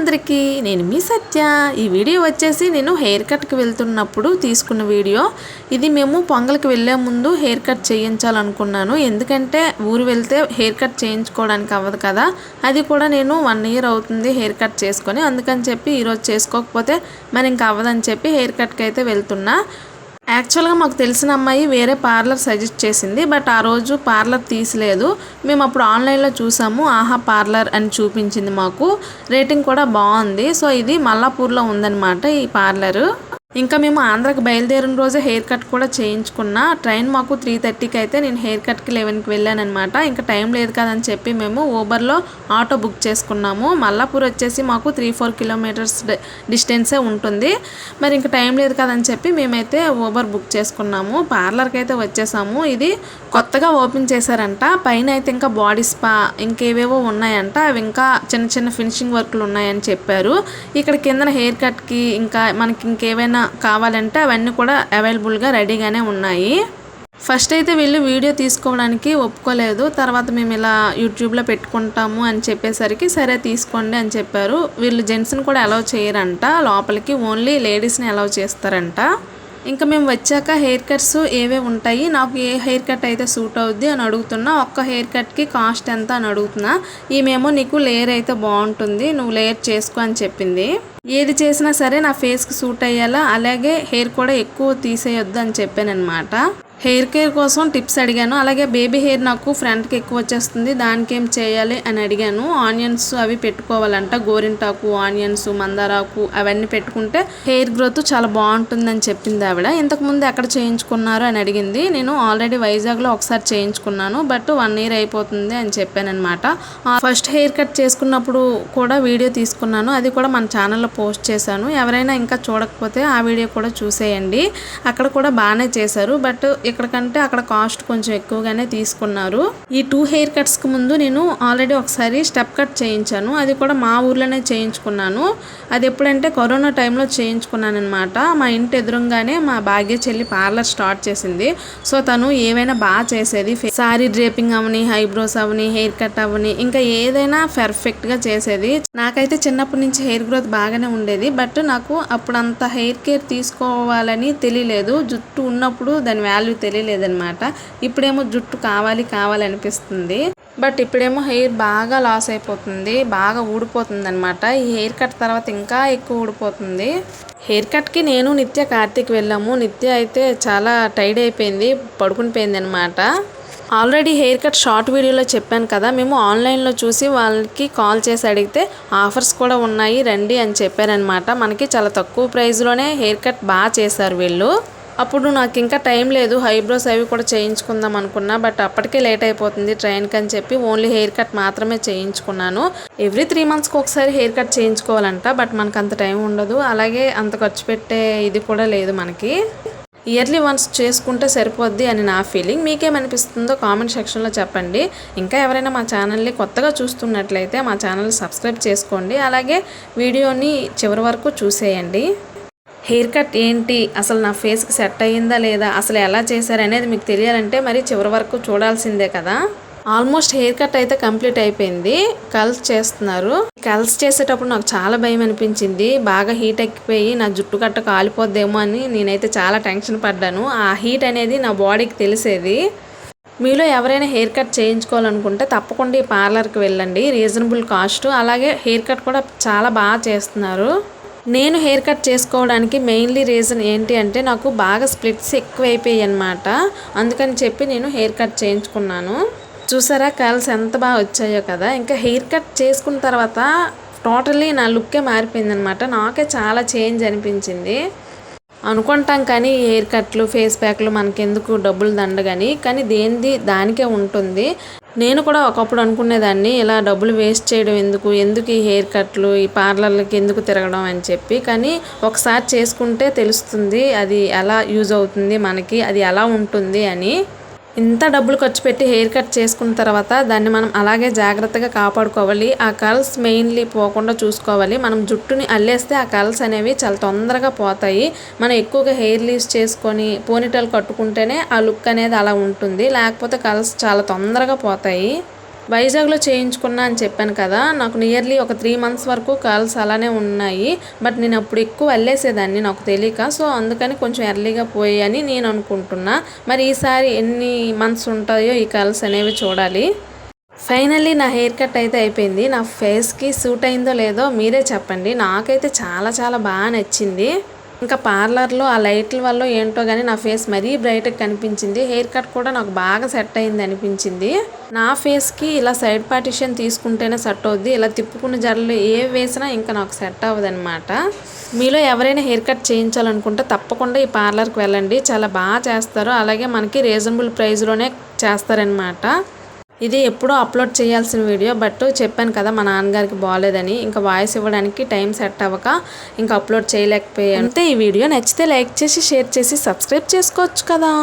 అందరికీ నేను మీ సత్య. ఈ వీడియో వచ్చేసి నేను హెయిర్ కట్కి వెళ్తున్నప్పుడు తీసుకున్న వీడియో. ఇది మేము పొంగల్కి వెళ్ళే ముందు హెయిర్ కట్ చేయించాలనుకున్నాను. ఎందుకంటే ఊరు వెళ్తే హెయిర్ కట్ చేయించుకోవడానికి అవ్వదు కదా. అది కూడా నేను 1 ఇయర్ అవుతుంది హెయిర్ కట్ చేసుకొని. అందుకని చెప్పి ఈరోజు చేసుకోకపోతే మరి ఇంకా అవ్వదని చెప్పి హెయిర్ కట్కి అయితే వెళ్తున్నా. యాక్చువల్గా మాకు తెలిసిన అమ్మాయి వేరే పార్లర్ సజెస్ట్ చేసింది. బట్ ఆ రోజు పార్లర్ తీసలేదు. మేము అప్పుడు ఆన్లైన్లో చూసాము. ఆహా పార్లర్ అని చూపించింది మాకు. రేటింగ్ కూడా బాగుంది. సో ఇది మల్లాపూర్లో ఉందన్నమాట ఈ పార్లరు. ఇంకా మేము ఆంధ్రాకి బయలుదేరిన రోజే హెయిర్ కట్ కూడా చేయించుకున్నా. ట్రైన్ మాకు 3:30కి అయితే నేను హెయిర్ కట్కి 11కి వెళ్ళానమాట. ఇంకా టైం లేదు కదని చెప్పి మేము ఊబర్లో ఆటో బుక్ చేసుకున్నాము. మల్లాపూర్ వచ్చేసి మాకు 3-4 కిలోమీటర్స్ డిస్టెన్సే ఉంటుంది. మరి ఇంకా టైం లేదు కదని చెప్పి మేమైతే ఊబర్ బుక్ చేసుకున్నాము. పార్లర్కి అయితే వచ్చేసాము. ఇది కొత్తగా ఓపెన్ చేశారంట. పైన అయితే ఇంకా బాడీ స్పా ఇంకేవేవో ఉన్నాయంట. అవి ఇంకా చిన్న చిన్న ఫినిషింగ్ వర్క్లు ఉన్నాయని చెప్పారు. ఇక్కడ కిందన హెయిర్ కట్కి ఇంకా మనకి ఇంకేవైనా కావాలంటే అవన్నీ కూడా అవైలబుల్గా రెడీగానే ఉన్నాయి. ఫస్ట్ అయితే వీళ్ళు వీడియో తీసుకోవడానికి ఒప్పుకోలేదు. తర్వాత మేము ఇలా యూట్యూబ్లో పెట్టుకుంటాము అని చెప్పేసరికి సరే తీసుకోండి అని చెప్పారు. వీళ్ళు జెంట్స్ని కూడా అలౌ చేయరంట లోపలికి, ఓన్లీ లేడీస్ని అలౌ చేస్తారంట. ఇంకా మేము వచ్చాక హెయిర్ కట్స్ ఏవే ఉంటాయి, నాకు ఏ హెయిర్ కట్ అయితే సూట్ అవుద్ది అని అడుగుతున్నా. ఒక్క హెయిర్ కట్కి కాస్ట్ ఎంత అని అడుగుతున్నా. ఈమెమో నీకు లేయర్ అయితే బాగుంటుంది, నువ్వు లేయర్ చేసుకో అని చెప్పింది. ఏది చేసినా సరే నా ఫేస్కి సూట్ అయ్యేలా, అలాగే హెయిర్ కూడా ఎక్కువ తీసేయొద్దు అని చెప్పాను అనమాట. హెయిర్ కేర్ కోసం టిప్స్ అడిగాను. అలాగే బేబీ హెయిర్ నాకు ఫ్రంట్కి ఎక్కువ వచ్చేస్తుంది, దానికి ఏం చేయాలి అని అడిగాను. ఆనియన్స్ అవి పెట్టుకోవాలంట. గోరింటాకు, ఆనియన్స్, మందారాకు అవన్నీ పెట్టుకుంటే హెయిర్ గ్రోత్ చాలా బాగుంటుందని చెప్పింది ఆవిడ. ఇంతకుముందు ఎక్కడ చేయించుకున్నారు అని అడిగింది. నేను ఆల్రెడీ వైజాగ్లో ఒకసారి చేయించుకున్నాను, బట్ 1 ఇయర్ అయిపోతుంది అని చెప్పాను అనమాట. ఫస్ట్ హెయిర్ కట్ చేసుకున్నప్పుడు కూడా వీడియో తీసుకున్నాను. అది కూడా మన ఛానల్లో పోస్ట్ చేశాను. ఎవరైనా ఇంకా చూడకపోతే ఆ వీడియో కూడా చూసేయండి. అక్కడ కూడా బాగానే చేశారు. బట్ ఇక్కడ కంటే అక్కడ కాస్ట్ కొంచెం ఎక్కువగానే తీసుకున్నారు. ఈ 2 హెయిర్ కట్స్కి ముందు నేను ఆల్రెడీ ఒకసారి స్టెప్ కట్ చేయించాను. అది కూడా మా ఊర్లోనే చేయించుకున్నాను. అది ఎప్పుడంటే కరోనా టైంలో చేయించుకున్నాను అనమాట. మా ఇంటి ఎదురుగానే మా భాగ్య చెల్లి పార్లర్ స్టార్ట్ చేసింది. సో తను ఏవైనా బాగా చేసేది. సారీ డ్రేపింగ్ అవని, ఐబ్రోస్ అవని, హెయిర్ కట్ అవని, ఇంకా ఏదైనా పర్ఫెక్ట్గా చేసేది. నాకైతే చిన్నప్పటి నుంచి హెయిర్ గ్రోత్ బాగానే ఉండేది. బట్ నాకు అప్పుడు అంత హెయిర్ కేర్ తీసుకోవాలని తెలియలేదు. జుట్టు ఉన్నప్పుడు దాని వాల్యూ తెలియలేదనమాట. ఇప్పుడేమో జుట్టు కావాలనిపిస్తుంది. బట్ ఇప్పుడేమో హెయిర్ బాగా లాస్ అయిపోతుంది, బాగా ఊడిపోతుంది అనమాట. ఈ హెయిర్ కట్ తర్వాత ఇంకా ఎక్కువ ఊడిపోతుంది. హెయిర్ కట్కి నేను నిత్య కార్తీక్ వెళ్ళాము. నిత్య అయితే చాలా టైర్డ్ అయిపోయింది, పడుకుని పోయింది అనమాట. ఆల్రెడీ హెయిర్ కట్ షార్ట్ వీడియోలో చెప్పాను కదా, మేము ఆన్లైన్లో చూసి వాళ్ళకి కాల్ చేసి అడిగితే ఆఫర్స్ కూడా ఉన్నాయి రండి అని చెప్పారనమాట. మనకి చాలా తక్కువ ప్రైస్లోనే హెయిర్ కట్ బాగా చేశారు వీళ్ళు. అప్పుడు నాకు ఇంకా టైం లేదు, ఐబ్రోస్ అవి కూడా చేయించుకుందాం అనుకున్నా. బట్ అప్పటికే లేట్ అయిపోతుంది ట్రైన్కి అని చెప్పి ఓన్లీ హెయిర్ కట్ మాత్రమే చేయించుకున్నాను. ఎవ్రీ 3 మంత్స్కి ఒకసారి హెయిర్ కట్ చేయించుకోవాలంట. బట్ మనకు అంత టైం ఉండదు, అలాగే అంత ఖర్చు పెట్టే ఇది కూడా లేదు మనకి. ఇయర్లీ వన్స్ చేసుకుంటే సరిపోద్ది అని నా ఫీలింగ్. మీకేమనిపిస్తుందో కామెంట్ సెక్షన్లో చెప్పండి. ఇంకా ఎవరైనా మా ఛానల్ని కొత్తగా చూస్తున్నట్లయితే మా ఛానల్ సబ్స్క్రైబ్ చేసుకోండి. అలాగే వీడియోని చివరి వరకు చూసేయండి. హెయిర్ కట్ ఏంటి, అసలు నా ఫేస్కి సెట్ అయ్యిందా లేదా, అసలు ఎలా చేశారనేది మీకు తెలియాలంటే మరి చివరి వరకు చూడాల్సిందే కదా. ఆల్మోస్ట్ హెయిర్ కట్ అయితే కంప్లీట్ అయిపోయింది. కల్స్ చేస్తున్నారు. కల్స్ చేసేటప్పుడు నాకు చాలా భయం అనిపించింది. బాగా హీట్ ఎక్కిపోయి నా జుట్టు కట్ట కాలిపోద్దేమో అని నేనైతే చాలా టెన్షన్ పడ్డాను. ఆ హీట్ అనేది నా బాడీకి తెలిసేది. మీలో ఎవరైనా హెయిర్ కట్ చేయించుకోవాలనుకుంటే తప్పకుండా ఈ పార్లర్కి వెళ్ళండి. రీజనబుల్ కాస్ట్, అలాగే హెయిర్ కట్ కూడా చాలా బాగా చేస్తున్నారు. నేను హెయిర్ కట్ చేసుకోవడానికి మెయిన్లీ రీజన్ ఏంటి అంటే నాకు బాగా స్ప్లిట్స్ ఎక్కువైపోయాయి అనమాట. అందుకని చెప్పి నేను హెయిర్ కట్ చేయించుకున్నాను. చూసారా కర్ల్స్ ఎంత బాగా వచ్చాయో కదా. ఇంకా హెయిర్ కట్ చేసుకున్న తర్వాత టోటల్లీ నా లుక్కే మారిపోయిందనమాట. నాకే చాలా చేంజ్ అనిపించింది. అనుకుంటాం కానీ హెయిర్ కట్లు, ఫేస్ ప్యాక్లు మనకెందుకు డబ్బులు దండగని, కానీ దేనిది దానికే ఉంటుంది. నేను కూడా ఒకప్పుడు అనుకునేదాన్ని ఇలా డబ్బులు వేస్ట్ చేయడం ఎందుకు ఈ హెయిర్ కట్లు, ఈ పార్లర్లకి ఎందుకు తిరగడం అని చెప్పి. కానీ ఒకసారి చేసుకుంటే తెలుస్తుంది అది ఎలా యూజ్ అవుతుంది మనకి, అది ఎలా ఉంటుంది అని. ఇంత డబ్బులు ఖర్చు పెట్టి హెయిర్ కట్ చేసుకున్న తర్వాత దాన్ని మనం అలాగే జాగ్రత్తగా కాపాడుకోవాలి. ఆ కర్ల్స్ మెయిన్లీ పోకుండా చూసుకోవాలి. మనం జుట్టుని అల్లేస్తే ఆ కర్ల్స్ అనేవి చాలా తొందరగా పోతాయి. మనం ఎక్కువగా హెయిర్ లీవ్స్ చేసుకొని పోనీటైల్ కట్టుకుంటేనే ఆ లుక్ అనేది అలా ఉంటుంది, లేకపోతే కర్ల్స్ చాలా తొందరగా పోతాయి. వైజాగ్లో చేయించుకున్నా అని చెప్పాను కదా, నాకు నియర్లీ ఒక 3 months వరకు కర్ల్స్ అలానే ఉన్నాయి. బట్ నేను అప్పుడు ఎక్కువ అల్లేసేదాన్ని నాకు తెలియక. సో అందుకని కొంచెం ఎర్లీగా పోయాయని నేను అనుకుంటున్నా. మరి ఈసారి ఎన్ని మంత్స్ ఉంటాయో ఈ కర్ల్స్ అనేవి చూడాలి. ఫైనల్లీ నా హెయిర్ కట్ అయితే అయిపోయింది. నా ఫేస్కి సూట్ అయిందో లేదో మీరే చెప్పండి. నాకైతే చాలా చాలా బాగా నచ్చింది. ఇంకా పార్లర్లో ఆ లైట్ల వల్ల ఏంటో కానీ నా ఫేస్ మరీ బ్రైట్గా కనిపించింది. హెయిర్ కట్ కూడా నాకు బాగా సెట్ అయింది అనిపించింది. నా ఫేస్కి ఇలా సైడ్ పార్టిషన్ తీసుకుంటేనే సెట్ అవుద్ది. ఇలా తిప్పుకున్న జడలు ఏ వేసినా ఇంకా నాకు సెట్ అవ్వదు అనమాట. మీలో ఎవరైనా హెయిర్ కట్ చేయించాలనుకుంటే తప్పకుండా ఈ పార్లర్కి వెళ్ళండి. చాలా బాగా చేస్తారు. అలాగే మనకి రీజనబుల్ ప్రైస్లోనే చేస్తారనమాట. ఇది ఎప్పుడో అప్లోడ్ చేయాల్సిన వీడియో, బట్ చెప్పాను కదా మా నాన్నగారికి బాగాలేదని, ఇంకా వాయిస్ ఇవ్వడానికి టైం సెట్ అవ్వక ఇంకా అప్లోడ్ చేయలేకపోయాను. అంతే. ఈ వీడియో నచ్చితే లైక్ చేసి షేర్ చేసి సబ్స్క్రైబ్ చేసుకోవచ్చు కదా.